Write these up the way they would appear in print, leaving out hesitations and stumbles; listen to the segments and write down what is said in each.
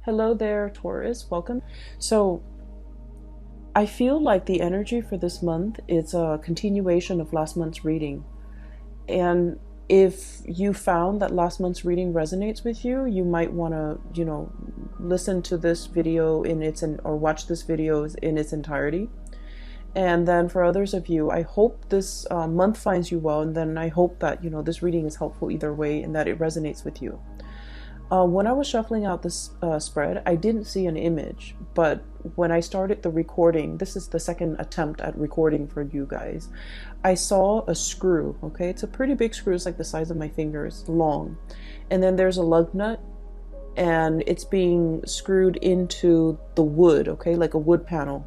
Hello there, Taurus. Welcome. So, I feel like the energy for this month is a continuation of last month's reading. And if you found that last month's reading resonates with you, you might want to, listen to this video or watch this video in its entirety. And then for others of you, I hope this month finds you well. And then I hope that, this reading is helpful either way and that it resonates with you. When I was shuffling out this spread, I didn't see an image, but when I started the recording, this is the second attempt at recording for you guys, I saw a screw, okay? It's a pretty big screw, it's like the size of my fingers, long. And then there's a lug nut, and it's being screwed into the wood, okay? Like a wood panel.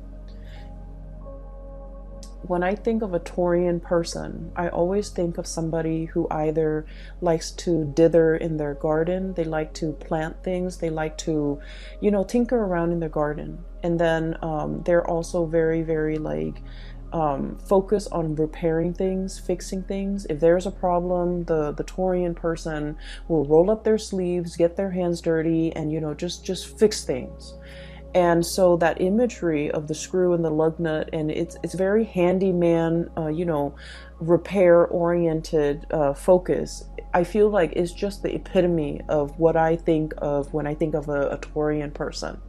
When I think of a Taurian person, I always think of somebody who either likes to dither in their garden, they like to plant things, they like to, tinker around in their garden. And then they're also very, very focused on repairing things, fixing things. If there's a problem, the Taurian person will roll up their sleeves, get their hands dirty, and, just fix things. And so that imagery of the screw and the lug nut, and it's very handyman, repair oriented focus. I feel like it's just the epitome of what I think of when I think of a Taurian person.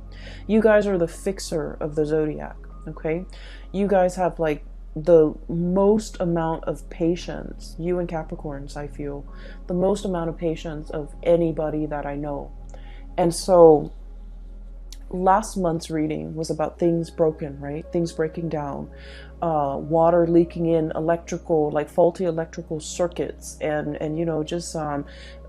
You guys are the fixer of the zodiac, okay? You guys have the most amount of patience, you and Capricorns, I feel, the most amount of patience of anybody that I know. And so last month's reading was about things broken, right? Things breaking down, water leaking in, faulty electrical circuits, and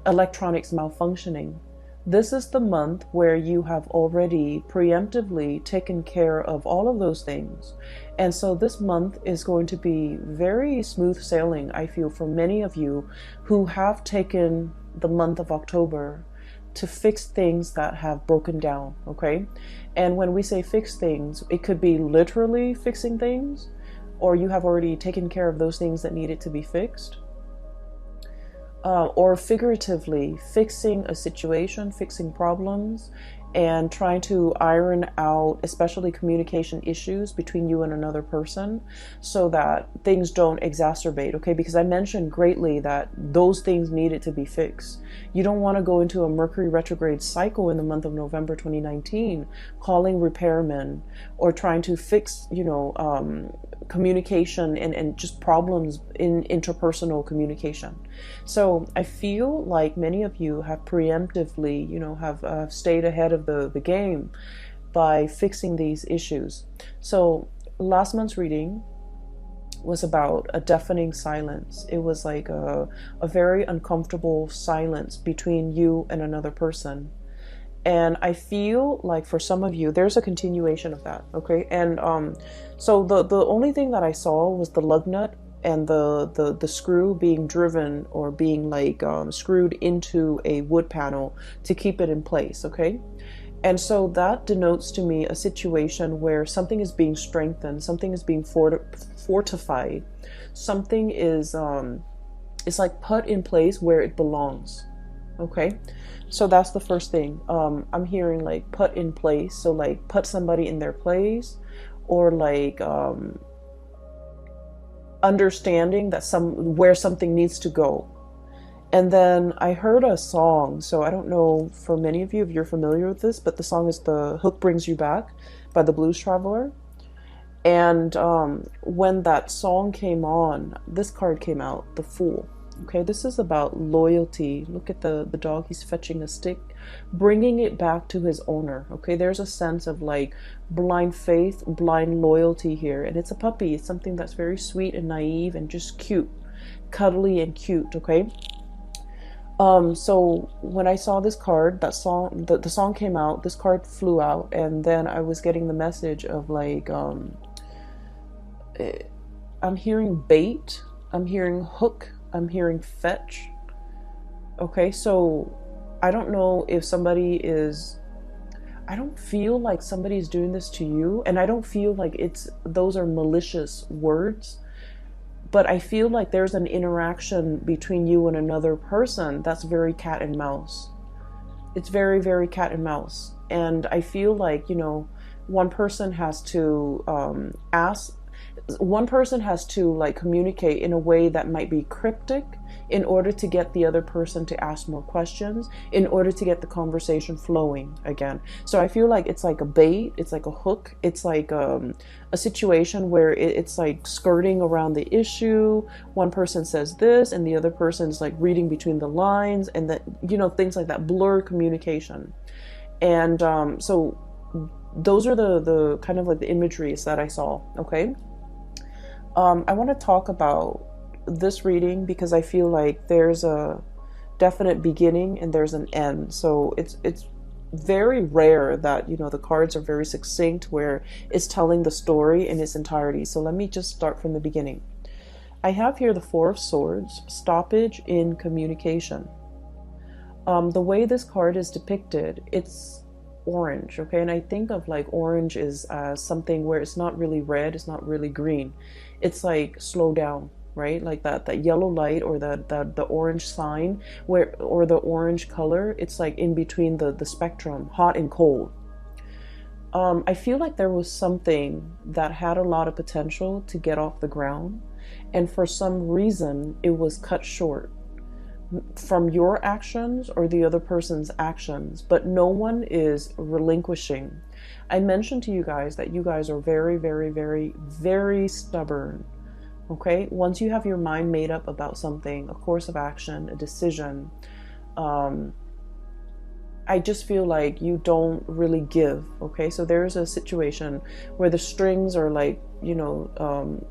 electronics malfunctioning. This is the month where you have already preemptively taken care of all of those things. And so this month is going to be very smooth sailing, I feel, for many of you who have taken the month of October to fix things that have broken down, okay? And when we say fix things, it could be literally fixing things, or you have already taken care of those things that needed to be fixed, or figuratively fixing a situation, fixing problems, and trying to iron out especially communication issues between you and another person so that things don't exacerbate, okay? Because I mentioned greatly that those things needed to be fixed. You don't want to go into a Mercury retrograde cycle in the month of November 2019, calling repairmen or trying to fix, communication and just problems in interpersonal communication. So I feel like many of you have preemptively, have stayed ahead of the game by fixing these issues. So last month's reading was about a deafening silence. It was like a very uncomfortable silence between you and another person. And I feel like for some of you, there's a continuation of that, okay? And so the only thing that I saw was the lug nut and the screw being driven or being screwed into a wood panel to keep it in place, okay? And so that denotes to me a situation where something is being strengthened, something is being fortified, something is it's like put in place where it belongs, okay? So that's the first thing. I'm hearing put in place, so put somebody in their place, or understanding that where something needs to go. And then I heard a song, so I don't know for many of you if you're familiar with this, but the song is "The Hook Brings You Back" by the Blues Traveler. And when that song came on, this card came out, the Fool. Okay, this is about loyalty. Look at the dog, he's fetching a stick, bringing it back to his owner. Okay, there's a sense of blind faith, blind loyalty here. And it's a puppy. It's something that's very sweet and naive and just cute, cuddly and cute, okay? So when I saw this card, that song, the song came out, this card flew out, and then I was getting the message of I'm hearing bait, I'm hearing hook, I'm hearing fetch. Okay, so I don't know if I don't feel like somebody's doing this to you, and I don't feel like those are malicious words, but I feel like there's an interaction between you and another person that's very cat and mouse. It's very, very cat and mouse. And I feel like, one person has to one person has to like communicate in a way that might be cryptic in order to get the other person to ask more questions, in order to get the conversation flowing again. So I feel like it's like a bait, it's like a hook, it's like a situation where it's like skirting around the issue. One person says this and the other person's like reading between the lines, and that, things like that, blur communication. And so those are the kind of like the imageries that I saw. Okay. I want to talk about this reading because I feel like there's a definite beginning and there's an end. So it's very rare that, the cards are very succinct where it's telling the story in its entirety. So let me just start from the beginning. I have here the Four of Swords, stoppage in communication. The way this card is depicted, it's orange, okay? And I think of like orange is something where it's not really red, it's not really green. It's like slow down, right? Like that yellow light, or the orange sign, or the orange color, it's like in between the spectrum, hot and cold. I feel like there was something that had a lot of potential to get off the ground, and for some reason it was cut short from your actions or the other person's actions, but no one is relinquishing. I mentioned to you guys that you guys are very, very, very, very stubborn. Okay, once you have your mind made up about something, a course of action, a decision, I just feel like you don't really give. Okay, so there's a situation where the strings are like,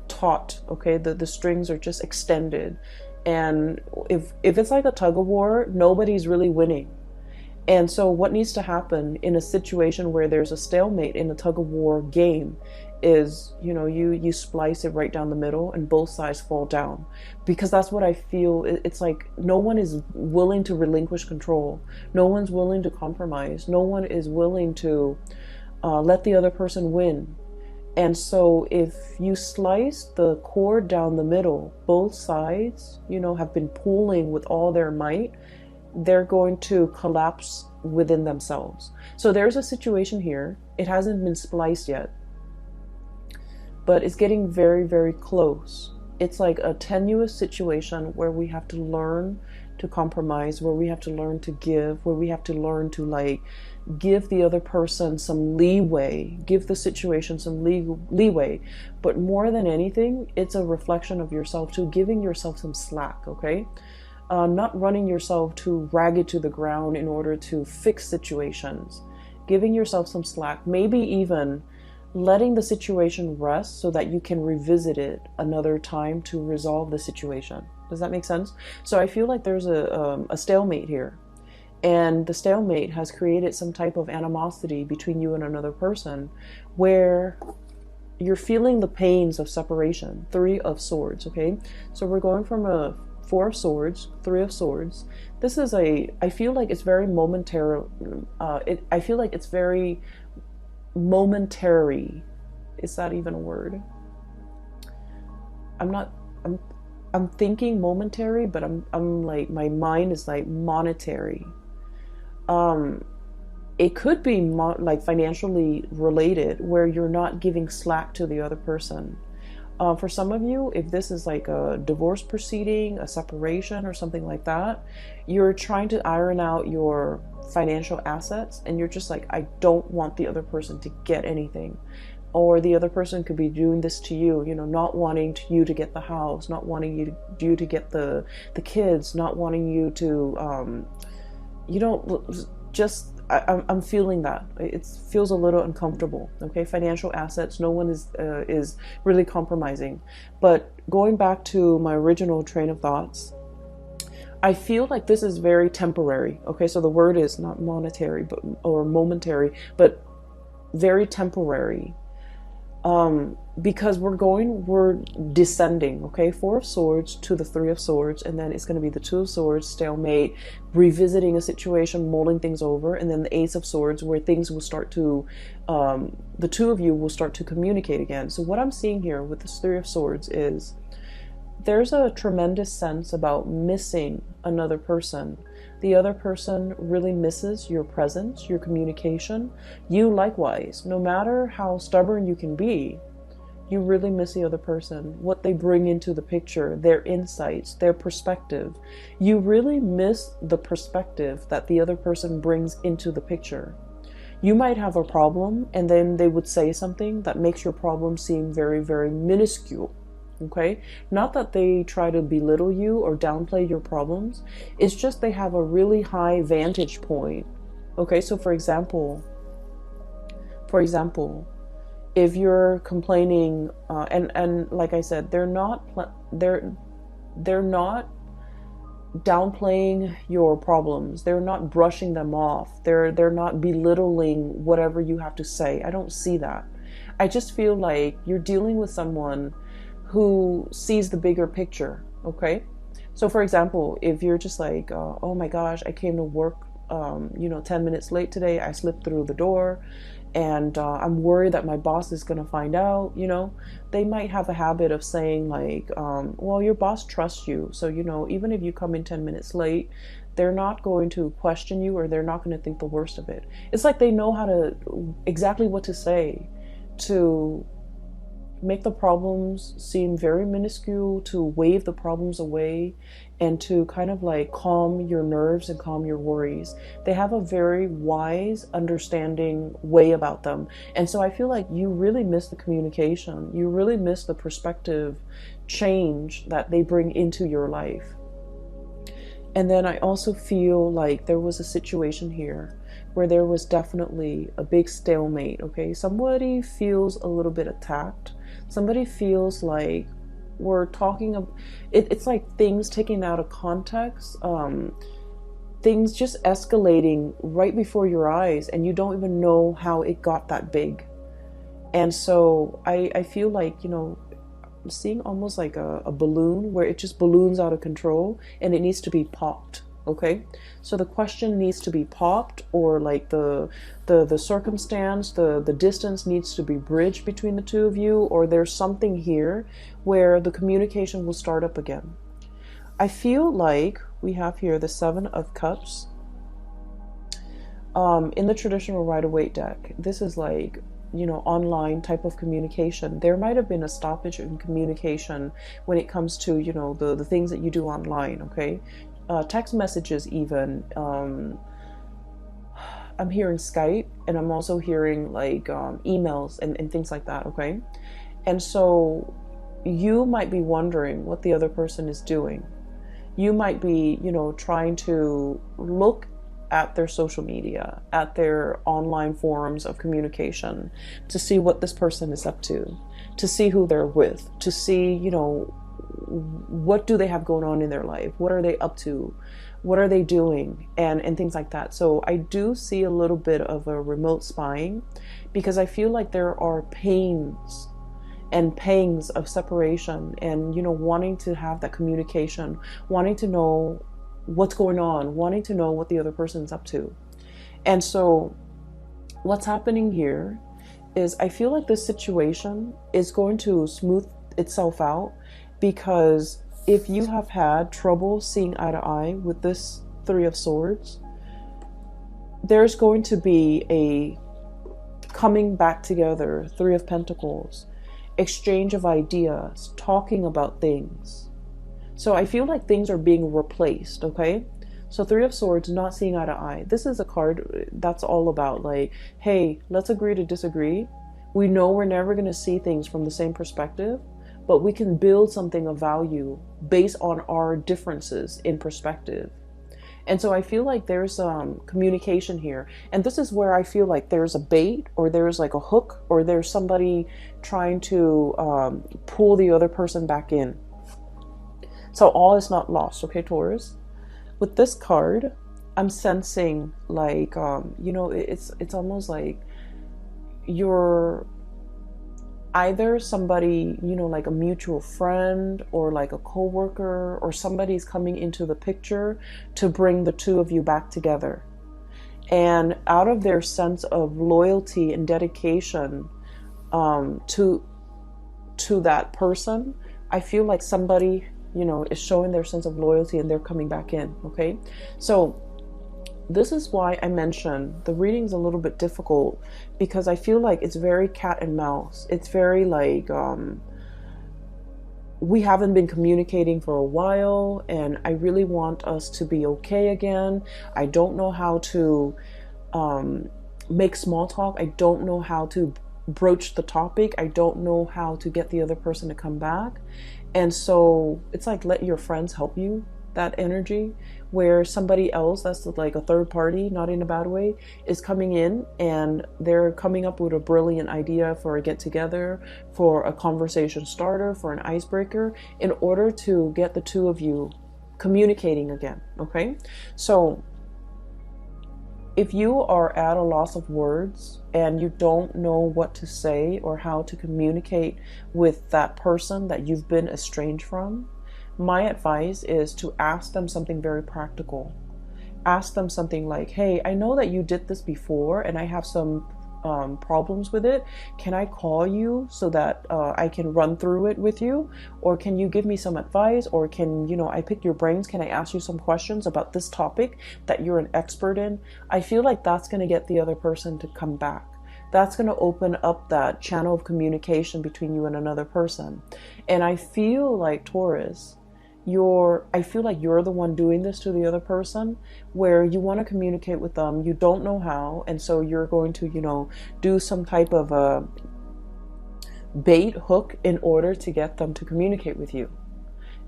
taut. Okay, the strings are just extended. And if it's like a tug of war, nobody's really winning. And so what needs to happen in a situation where there's a stalemate in a tug of war game is, you splice it right down the middle and both sides fall down. Because that's what I feel. It's like no one is willing to relinquish control. No one's willing to compromise. No one is willing to let the other person win. And so if you slice the cord down the middle, both sides, have been pulling with all their might, they're going to collapse within themselves. So there's a situation here. It hasn't been spliced yet, but it's getting very, very close. It's like a tenuous situation where we have to learn to compromise, where we have to learn to give, where we have to learn to like give the other person some leeway, give the situation some leeway. But more than anything, it's a reflection of yourself too, giving yourself some slack, okay? Not running yourself too ragged to the ground in order to fix situations. Giving yourself some slack, maybe even letting the situation rest so that you can revisit it another time to resolve the situation. Does that make sense? So I feel like there's a stalemate here. And the stalemate has created some type of animosity between you and another person where you're feeling the pains of separation. Three of Swords, okay? So we're going from a Four of Swords, Three of Swords. This is I feel like it's very momentary. I feel like it's very momentary. Is that even a word? I'm thinking momentary, but I'm like, my mind is like monetary. It could be like financially related, where you're not giving slack to the other person. For some of you, if this is like a divorce proceeding, a separation or something like that, you're trying to iron out your financial assets and you're just like, I don't want the other person to get anything. Or the other person could be doing this to you, not wanting you to get the house, not wanting you to get the kids, not wanting you to, I'm feeling that. It feels a little uncomfortable, okay? Financial assets, no one is really compromising. But going back to my original train of thoughts, I feel like this is very temporary, okay? So the word is not monetary or momentary, but very temporary. Because we're descending, okay? Four of Swords to the Three of Swords, and then it's going to be the Two of Swords, stalemate, revisiting a situation, mulling things over, and then the Ace of Swords, where things will start to, the two of you will start to communicate again. So what I'm seeing here with this Three of Swords is there's a tremendous sense about missing another person. The other person really misses your presence, your communication. You likewise, no matter how stubborn you can be, you really miss the other person, what they bring into the picture, their insights, their perspective. You really miss the perspective that the other person brings into the picture. You might have a problem and then they would say something that makes your problem seem very, very minuscule. Okay? Not that they try to belittle you or downplay your problems. It's just they have a really high vantage point. Okay? So for example, if you're complaining, and like I said, they're not downplaying your problems. They're not brushing them off. They're not belittling whatever you have to say. I don't see that. I just feel like you're dealing with someone who sees the bigger picture. Okay, so for example, if you're just like, oh my gosh, I came to work 10 minutes late today. I slipped through the door and I'm worried that my boss is going to find out. They might have a habit of saying like, well, your boss trusts you, so even if you come in 10 minutes late, they're not going to question you, or they're not going to think the worst of it. It's like they know how to exactly what to say to make the problems seem very minuscule, to wave the problems away, and to kind of like calm your nerves and calm your worries. They have a very wise, understanding way about them. And so I feel like you really miss the communication. You really miss the perspective change that they bring into your life. And then I also feel like there was a situation here where there was definitely a big stalemate. Okay, somebody feels a little bit attacked. Somebody feels like we're talking of it's like things taken out of context, things just escalating right before your eyes, and you don't even know how it got that big. And so I feel like, I'm seeing almost like a balloon where it just balloons out of control and it needs to be popped. Okay, so the question needs to be popped, or like the circumstance, the distance needs to be bridged between the two of you, or there's something here where the communication will start up again. I feel like we have here the Seven of Cups. In the traditional Rider-Waite deck, this is like, online type of communication. There might have been a stoppage in communication when it comes to, the things that you do online. Okay. Text messages even. I'm hearing Skype, and I'm also hearing like emails and things like that. Okay. And so you might be wondering what the other person is doing. You might be, trying to look at their social media, at their online forums of communication, to see what this person is up to see who they're with, to see, what do they have going on in their life? What are they up to? What are they doing? And things like that. So I do see a little bit of a remote spying, because I feel like there are pains and pangs of separation, and, wanting to have that communication, wanting to know what's going on, wanting to know what the other person's up to. And so what's happening here is I feel like this situation is going to smooth itself out, because if you have had trouble seeing eye to eye with this Three of Swords, there's going to be a coming back together, Three of Pentacles, exchange of ideas, talking about things. So I feel like things are being replaced, okay? So Three of Swords, not seeing eye to eye. This is a card that's all about like, hey, let's agree to disagree. We know we're never going to see things from the same perspective, but we can build something of value based on our differences in perspective. And so I feel like there's communication here. And this is where I feel like there's a bait, or there's like a hook, or there's somebody trying to pull the other person back in. So all is not lost, okay, Taurus? With this card, I'm sensing like, it's almost like you're either somebody, like a mutual friend, or like a coworker, or somebody's coming into the picture to bring the two of you back together. And out of their sense of loyalty and dedication to that person, I feel like somebody, is showing their sense of loyalty and they're coming back in, okay? So this is why I mentioned the reading's a little bit difficult, because I feel like it's very cat and mouse. It's very like, we haven't been communicating for a while, and I really want us to be okay again. I don't know how to make small talk. I don't know how to broach the topic. I don't know how to get the other person to come back. And so it's like, let your friends help you, that energy, where somebody else that's like a third party, not in a bad way, is coming in and they're coming up with a brilliant idea for a get together, for a conversation starter, for an icebreaker, in order to get the two of you communicating again. Okay, so if you are at a loss of words and you don't know what to say or how to communicate with that person that you've been estranged from, my advice is to ask them something very practical. Ask them something like, hey, I know that you did this before and I have some problems with it. Can I call you so that I can run through it with you? Or can you give me some advice? Or can, I pick your brains? Can I ask you some questions about this topic that you're an expert in? I feel like that's going to get the other person to come back. That's going to open up that channel of communication between you and another person. And I feel like, Taurus, I feel like you're the one doing this to the other person, where you want to communicate with them, you don't know how, and so you're going to, do some type of a bait hook in order to get them to communicate with you.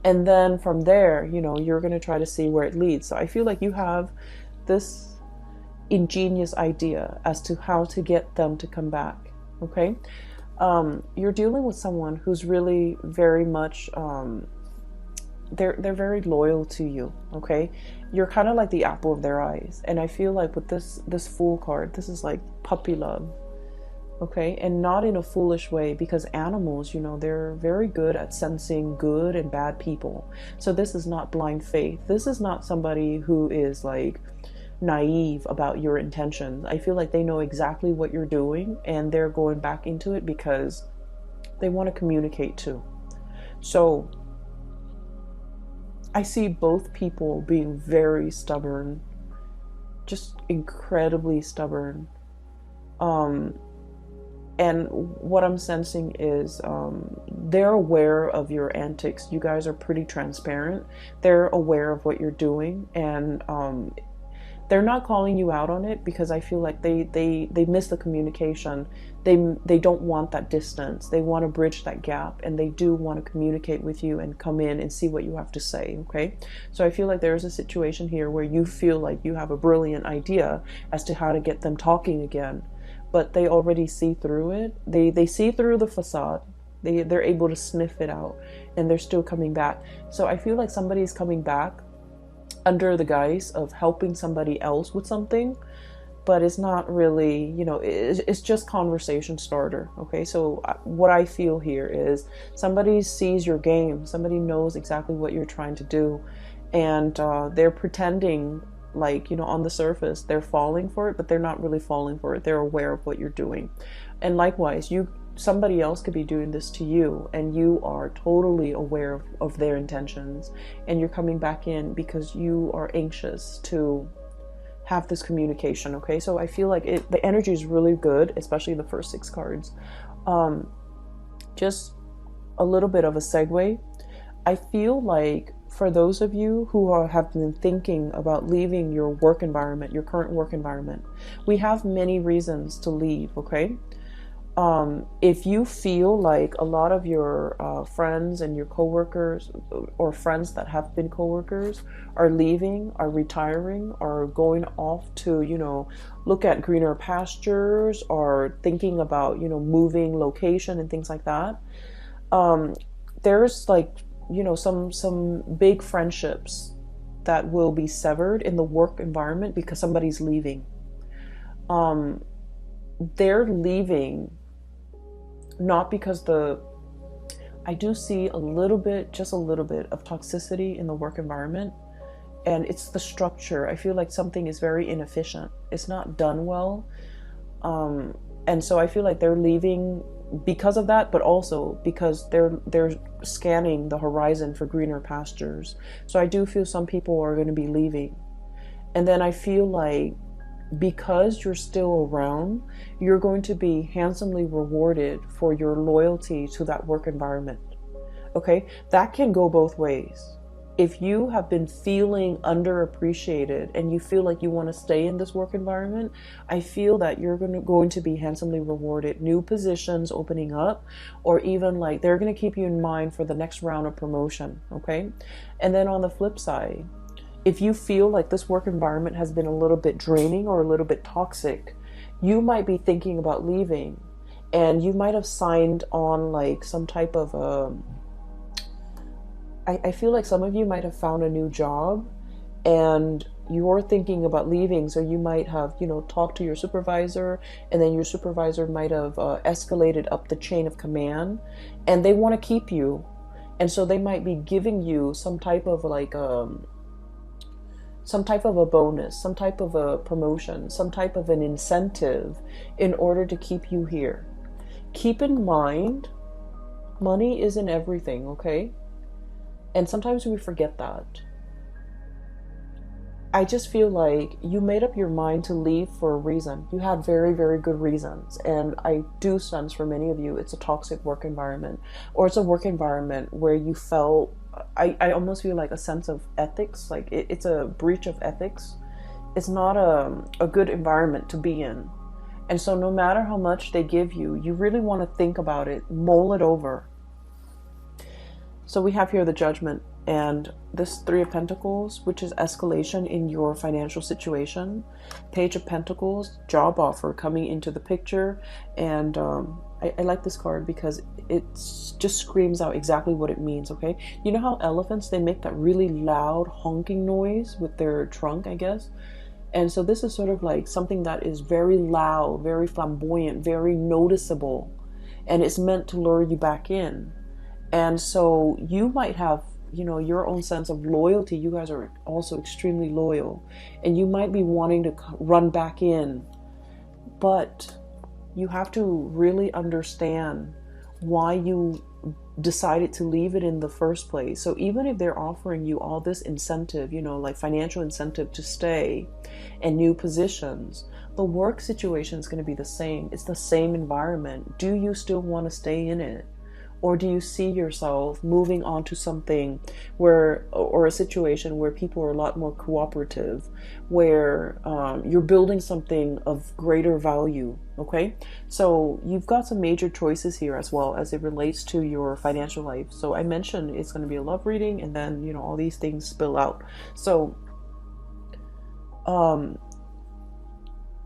And then from there, you're going to try to see where it leads. So I feel like you have this ingenious idea as to how to get them to come back. Okay, you're dealing with someone who's really very much they're very loyal to you. Okay, you're kind of like the apple of their eyes, and I feel like with this Fool card, this is like puppy love. Okay, and not in a foolish way, because animals, they're very good at sensing good and bad people. So this is not blind faith. This is not somebody who is like naive about your intentions. I feel like they know exactly what you're doing, and they're going back into it because they want to communicate too. So I see both people being very stubborn, just incredibly stubborn. And what I'm sensing is they're aware of your antics. You guys are pretty transparent. They're aware of what you're doing, and they're not calling you out on it, because I feel like they miss the communication. They don't want that distance. They want to bridge that gap, and they do want to communicate with you and come in and see what you have to say. Okay, so I feel like there's a situation here where you feel like you have a brilliant idea as to how to get them talking again, but they already see through it. They see through the facade. They're able to sniff it out, and they're still coming back. So I feel like somebody's coming back under the guise of helping somebody else with something, but it's not really, it's just conversation starter. Okay, so what I feel here is somebody sees your game, somebody knows exactly what you're trying to do, and they're pretending like, on the surface they're falling for it, but they're not really falling for it. They're aware of what you're doing. And likewise, somebody else could be doing this to you, and you are totally aware of their intentions, and you're coming back in because you are anxious to have this communication. Okay, so I feel like the energy is really good, especially the first 6 cards. Just a little bit of a segue. I feel like for those of you who have been thinking about leaving your work environment, your current work environment, we have many reasons to leave. Okay, if you feel like a lot of your friends and your coworkers, or friends that have been coworkers, are leaving, are retiring, are going off to, look at greener pastures, or thinking about, moving location and things like that, there's like, some big friendships that will be severed in the work environment because somebody's leaving. They're leaving not because I do see just a little bit of toxicity in the work environment, and it's the structure. I feel like something is very inefficient. It's not done well. And so I feel like they're leaving because of that, but also because they're scanning the horizon for greener pastures. So I do feel some people are going to be leaving. And then I feel like because you're still around, you're going to be handsomely rewarded for your loyalty to that work environment. Okay, that can go both ways. If you have been feeling underappreciated and you feel like you want to stay in this work environment, I feel that you're going to be handsomely rewarded. New positions opening up, or even like they're going to keep you in mind for the next round of promotion. Okay, and then on the flip side, if you feel like this work environment has been a little bit draining or a little bit toxic, you might be thinking about leaving, and you might have signed on like some type of I feel like some of you might have found a new job and you're thinking about leaving. So you might have, talked to your supervisor, and then your supervisor might have escalated up the chain of command, and they want to keep you. And so they might be giving you some type of like, some type of a bonus, some type of a promotion, some type of an incentive in order to keep you here. Keep in mind, money isn't everything, okay? And sometimes we forget that. I just feel like you made up your mind to leave for a reason. You had very, very good reasons. And I do sense for many of you, it's a toxic work environment, or it's a work environment where you felt, I almost feel like a sense of ethics. Like it's a breach of ethics. It's not a good environment to be in. And so no matter how much they give you, you really want to think about it, mull it over. So we have here the Judgment and this Three of Pentacles, which is escalation in your financial situation. Page of Pentacles, job offer coming into the picture. And I like this card because it just screams out exactly what it means, okay? You know how elephants, they make that really loud honking noise with their trunk, I guess? And so this is sort of like something that is very loud, very flamboyant, very noticeable. And it's meant to lure you back in. And so you might have, your own sense of loyalty. You guys are also extremely loyal, and you might be wanting to run back in, but you have to really understand why you decided to leave it in the first place. So even if they're offering you all this incentive, like financial incentive to stay and new positions, the work situation is going to be the same. It's the same environment. Do you still want to stay in it? Or do you see yourself moving on to something or a situation where people are a lot more cooperative, where you're building something of greater value, okay? So you've got some major choices here as well as it relates to your financial life. So I mentioned it's going to be a love reading, and then, all these things spill out. So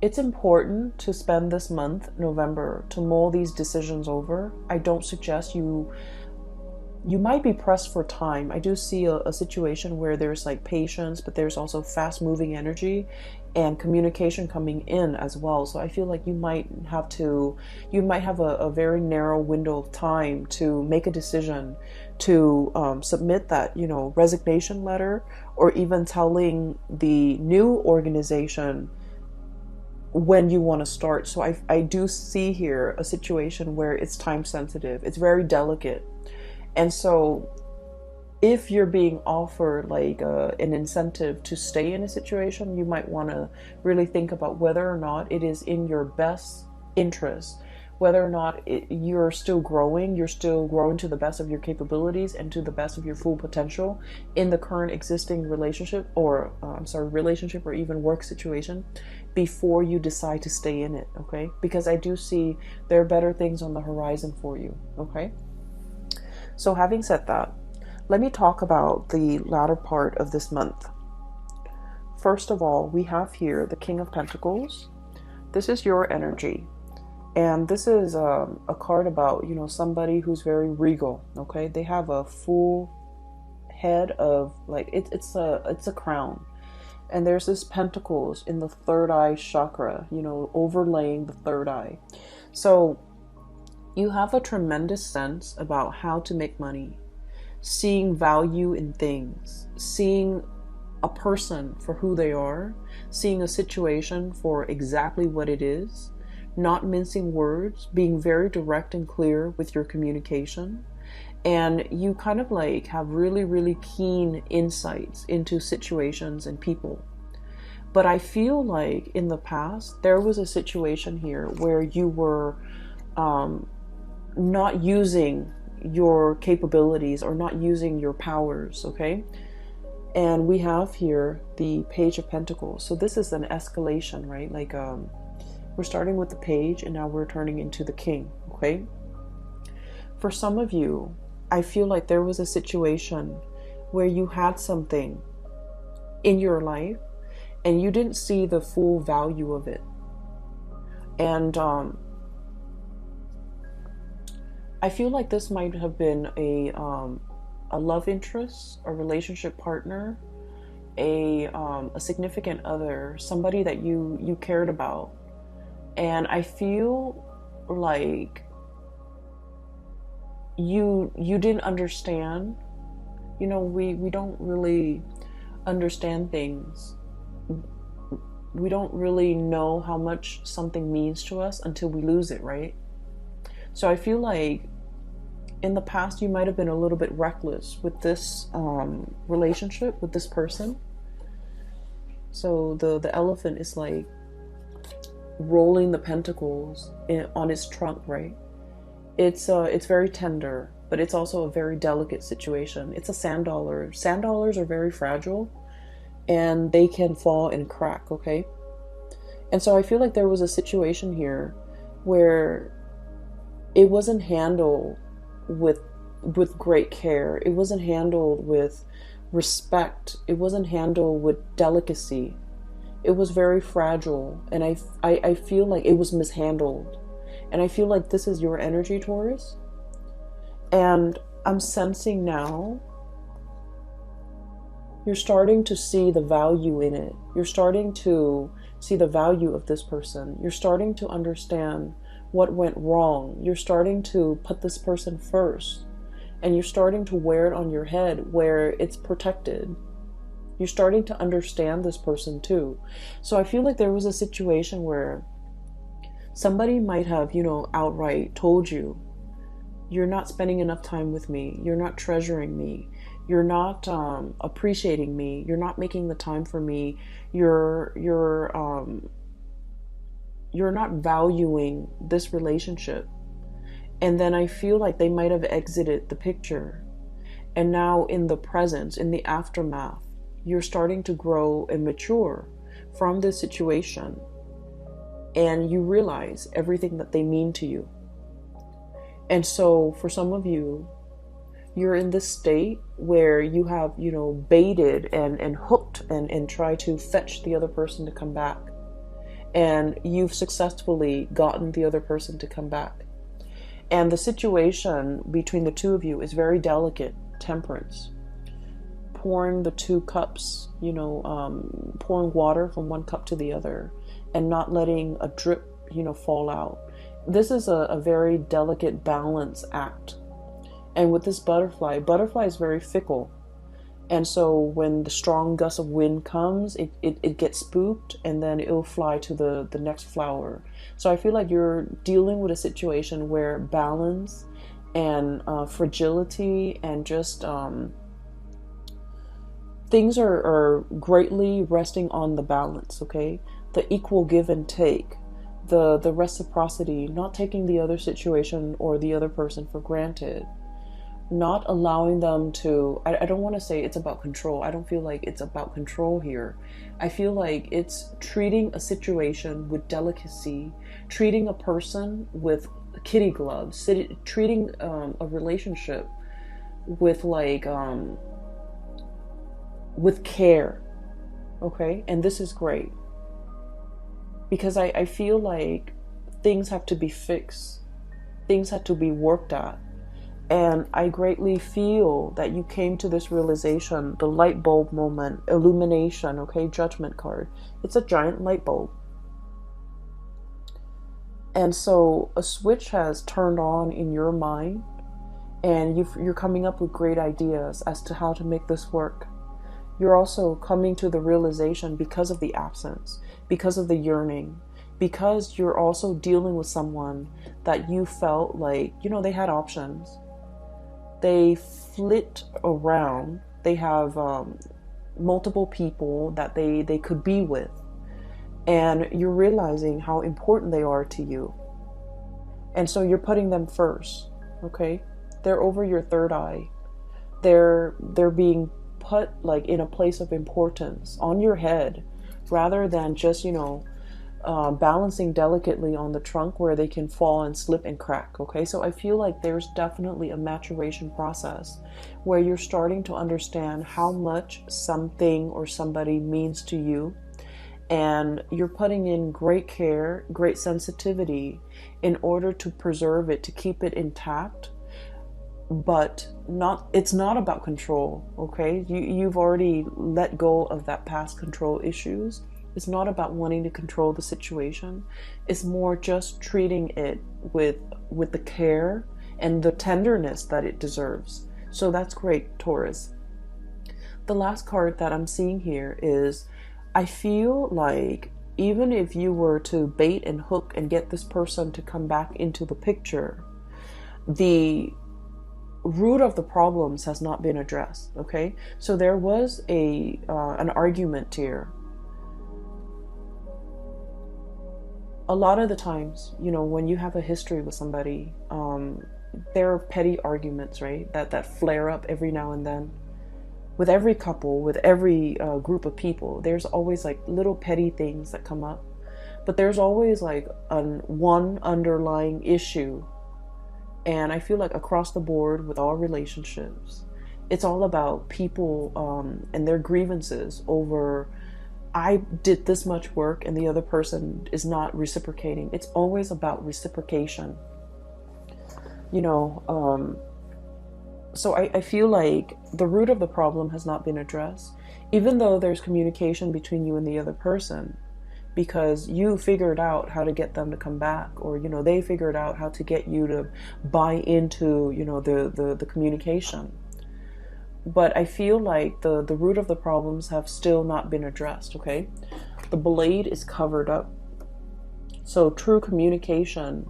it's important to spend this month, November, to mull these decisions over. I don't suggest you might be pressed for time. I do see a situation where there's like patience, but there's also fast moving energy and communication coming in as well. So I feel like you might have a very narrow window of time to make a decision, to submit that, resignation letter, or even telling the new organization when you want to start. So I do see here a situation where it's time sensitive. It's very delicate. And so if you're being offered like an incentive to stay in a situation, you might want to really think about whether or not it is in your best interest, whether or not you're still growing to the best of your capabilities and to the best of your full potential in the current existing relationship or even work situation before you decide to stay in it, okay? Because I do see there are better things on the horizon for you, okay? So having said that, let me talk about the latter part of this month. First of all, we have here the King of Pentacles. This is your energy. And this is a card about, somebody who's very regal, okay? They have a full head of, like, it's a crown. And there's this pentacles in the third eye chakra, overlaying the third eye. So you have a tremendous sense about how to make money, seeing value in things, seeing a person for who they are, seeing a situation for exactly what it is, not mincing words, being very direct and clear with your communication. And you kind of like have really, really keen insights into situations and people. But I feel like in the past, there was a situation here where you were not using your capabilities or not using your powers, okay? And we have here the Page of Pentacles. So this is an escalation, right? Like we're starting with the Page and now we're turning into the King, okay? For some of you, I feel like there was a situation where you had something in your life and you didn't see the full value of it. And I feel like this might have been a love interest, a relationship partner, a significant other, somebody that you cared about. And I feel like you didn't understand. You know, we don't really understand things. We don't really know how much something means to us until we lose it, right? So I feel like in the past you might have been a little bit reckless with this relationship with this person. So the elephant is like rolling the pentacles on its trunk, right? It's very tender, but it's also a very delicate situation. It's a sand dollar. Sand dollars are very fragile and they can fall and crack, okay? And so I feel like there was a situation here where it wasn't handled with great care. It wasn't handled with respect. It wasn't handled with delicacy. It was very fragile, and I feel like it was mishandled. And I feel like this is your energy, Taurus. And I'm sensing now you're starting to see the value in it. You're starting to see the value of this person. You're starting to understand what went wrong. You're starting to put this person first. And you're starting to wear it on your head where it's protected. You're starting to understand this person too. So I feel like there was a situation where somebody might have, you know, outright told you, you're not spending enough time with me. You're not treasuring me. You're not appreciating me. You're not making the time for me. You're not valuing this relationship. And then I feel like they might have exited the picture. And now in the presence, in the aftermath, you're starting to grow and mature from this situation. And you realize everything that they mean to you. And so for some of you, you're in this state where you have, you know, baited and hooked and try to fetch the other person to come back. And you've successfully gotten the other person to come back. And the situation between the two of you is very delicate, temperance. Pouring the two cups, you know, pouring water from one cup to the other and not letting a drip, you know, fall out. This is a very delicate balance act. And with this butterfly is very fickle. And so when the strong gust of wind comes, it gets spooked and then it'll fly to the next flower. So I feel like you're dealing with a situation where balance and fragility and just things are greatly resting on the balance, okay? The equal give and take, the reciprocity, not taking the other situation or the other person for granted. Not allowing them to, I don't want to say it's about control. I don't feel like it's about control here. I feel like it's treating a situation with delicacy, treating a person with kitty gloves, treating a relationship with like, with care. Okay. And this is great because I feel like things have to be fixed. Things have to be worked at. And I greatly feel that you came to this realization, the light bulb moment, illumination, okay, judgment card. It's a giant light bulb. And so a switch has turned on in your mind and you're coming up with great ideas as to how to make this work. You're also coming to the realization because of the absence, because of the yearning, because you're also dealing with someone that you felt like, you know, they had options. They flit around. They have multiple people that they could be with. and you're realizing how important they are to you. And so you're putting them first, okay? They're over your third eye. They're being put like in a place of importance on your head, rather than just, balancing delicately on the trunk where they can fall and slip and crack, okay? So I feel like there's definitely a maturation process where you're starting to understand how much something or somebody means to you, and you're putting in great care, great sensitivity in order to preserve it, to keep it intact. But it's not about control, okay? You've already let go of that past control issues. It's not about wanting to control the situation. It's more just treating it with the care and the tenderness that it deserves. So that's great, Taurus. The last card that I'm seeing here is, I feel like even if you were to bait and hook and get this person to come back into the picture, the root of the problems has not been addressed, okay? So there was an argument here. A lot of the times, when you have a history with somebody, there are petty arguments, right? That flare up every now and then. With every couple, with every group of people, there's always like little petty things that come up. But there's always like one underlying issue. And I feel like across the board with all relationships, it's all about people and their grievances over, I did this much work and the other person is not reciprocating. It's always about reciprocation. So I feel like the root of the problem has not been addressed, even though there's communication between you and the other person, because you figured out how to get them to come back, or they figured out how to get you to buy into the communication. But I feel like the root of the problems have still not been addressed, okay? The blade is covered up. So true communication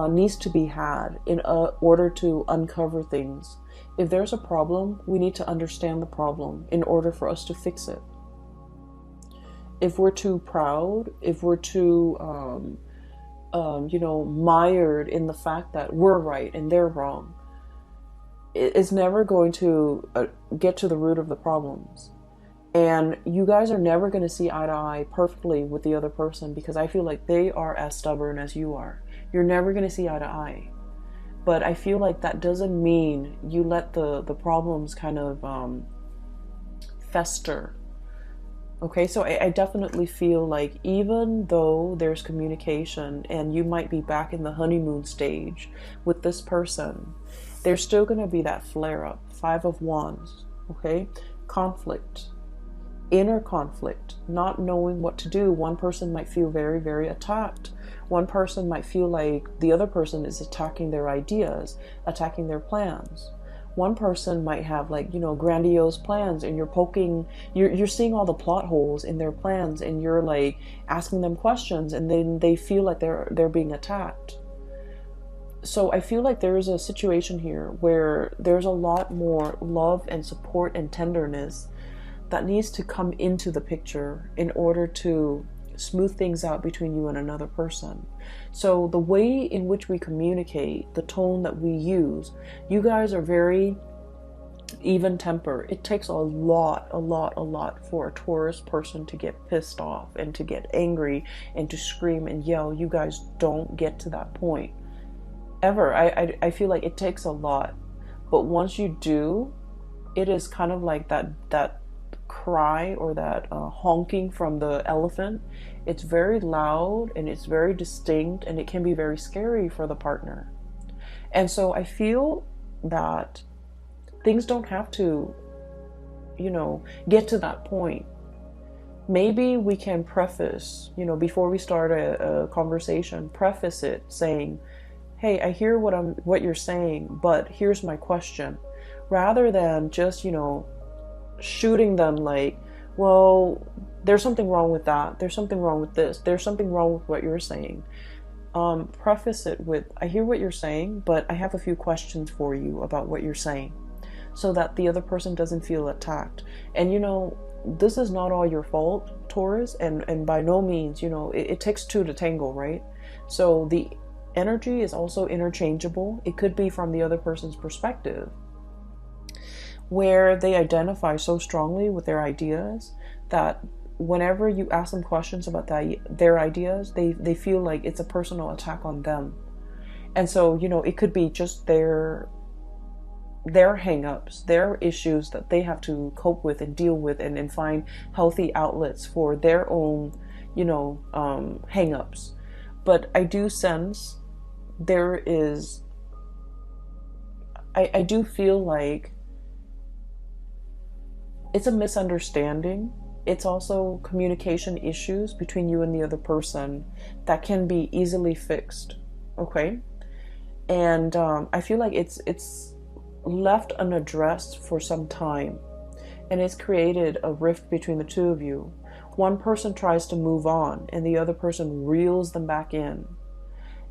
needs to be had in order to uncover things. If there's a problem, we need to understand the problem in order for us to fix it. If we're too proud, if we're too, mired in the fact that we're right and they're wrong, it's never going to get to the root of the problems. And you guys are never going to see eye to eye perfectly with the other person, because I feel like they are as stubborn as you are. You're never going to see eye to eye. But I feel like that doesn't mean you let the problems kind of fester. Okay, so I definitely feel like even though there's communication and you might be back in the honeymoon stage with this person, there's still going to be that flare-up. 5 of Wands, okay? Conflict. Inner conflict. Not knowing what to do. One person might feel very, very attacked. One person might feel like the other person is attacking their ideas, attacking their plans. One person might have grandiose plans, and you're seeing all the plot holes in their plans, and you're like asking them questions, and then they feel like they're being attacked. So I feel like there is a situation here where there's a lot more love and support and tenderness that needs to come into the picture in order to smooth things out between you and another person. So the way in which we communicate, the tone that we use, you guys are very even temper. It takes a lot for a Taurus person to get pissed off and to get angry and to scream and yell. You guys don't get to that point ever. I feel like it takes a lot, but once you do, it is kind of like that cry or that honking from the elephant. It's very loud and it's very distinct, and it can be very scary for the partner. And so I feel that things don't have to, get to that point. Maybe we can preface, before we start a conversation, preface it saying, hey, I hear what you're saying, but here's my question. Rather than just, shooting them like, well, there's something wrong with that. There's something wrong with this. There's something wrong with what you're saying. Preface it with, I hear what you're saying, but I have a few questions for you about what you're saying, so that the other person doesn't feel attacked. And this is not all your fault, Taurus, and by no means, you know, it takes two to tango, right? So the energy is also interchangeable. It could be from the other person's perspective, where they identify so strongly with their ideas that whenever you ask them questions about their ideas, they feel like it's a personal attack on them. And so, you know, it could be just their hang-ups, their issues that they have to cope with and deal with, and find healthy outlets for their own, you know, hang-ups. But I do sense there is, I do feel like it's a misunderstanding. It's also communication issues between you and the other person that can be easily fixed, okay? And I feel like it's left unaddressed for some time, and it's created a rift between the two of you. One person tries to move on and the other person reels them back in.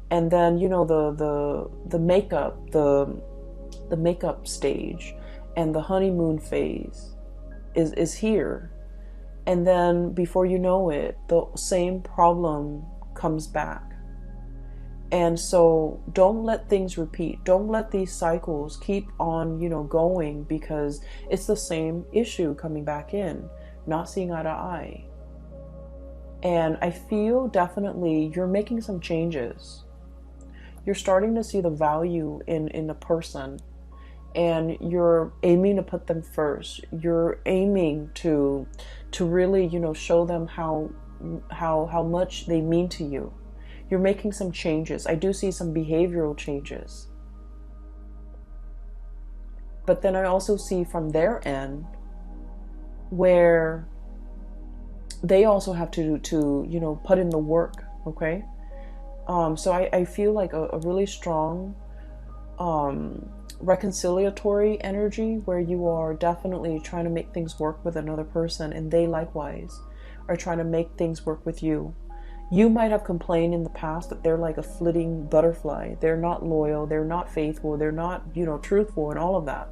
And then, you know, the makeup, the makeup stage and the honeymoon phase is here. And then before you know it, the same problem comes back. And so don't let things repeat. Don't let these cycles keep on, you know, going, because it's the same issue coming back in, not seeing eye to eye. And I feel definitely you're making some changes. You're starting to see the value in a person, and you're aiming to put them first. You're aiming to really, you know, show them how much they mean to you. You're making some changes. I do see some behavioral changes. But then I also see from their end where they also have to you know, put in the work, okay? So I feel like a really strong reconciliatory energy, where you are definitely trying to make things work with another person, and they likewise are trying to make things work with you. You might have complained in the past that they're like a flitting butterfly. They're not loyal. They're not faithful. They're not, you know, truthful and all of that.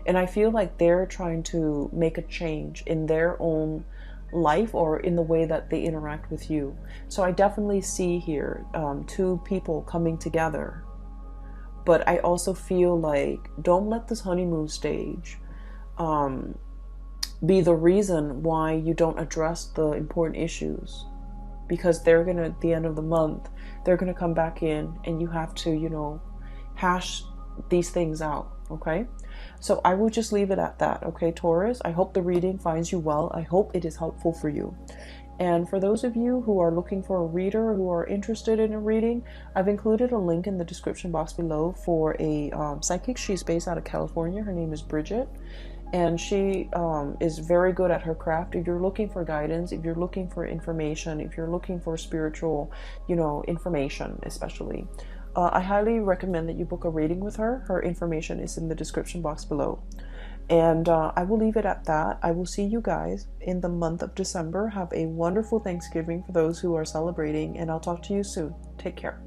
And I feel like they're trying to make a change in their own life or in the way that they interact with you. So I definitely see here two people coming together. But I also feel like don't let this honeymoon stage be the reason why you don't address the important issues. Because they're going to, at the end of the month, they're going to come back in, and you have to, you know, hash these things out, okay? So I will just leave it at that, okay, Taurus? I hope the reading finds you well. I hope it is helpful for you. And for those of you who are looking for a reader, who are interested in a reading, I've included a link in the description box below for a psychic. She's based out of California. Her name is Bridget. And she is very good at her craft. If you're looking for guidance, if you're looking for information, if you're looking for spiritual, you know, information especially, I highly recommend that you book a reading with her. Her information is in the description box below. And I will leave it at that. I will see you guys in the month of December. Have a wonderful Thanksgiving for those who are celebrating, and I'll talk to you soon. Take care.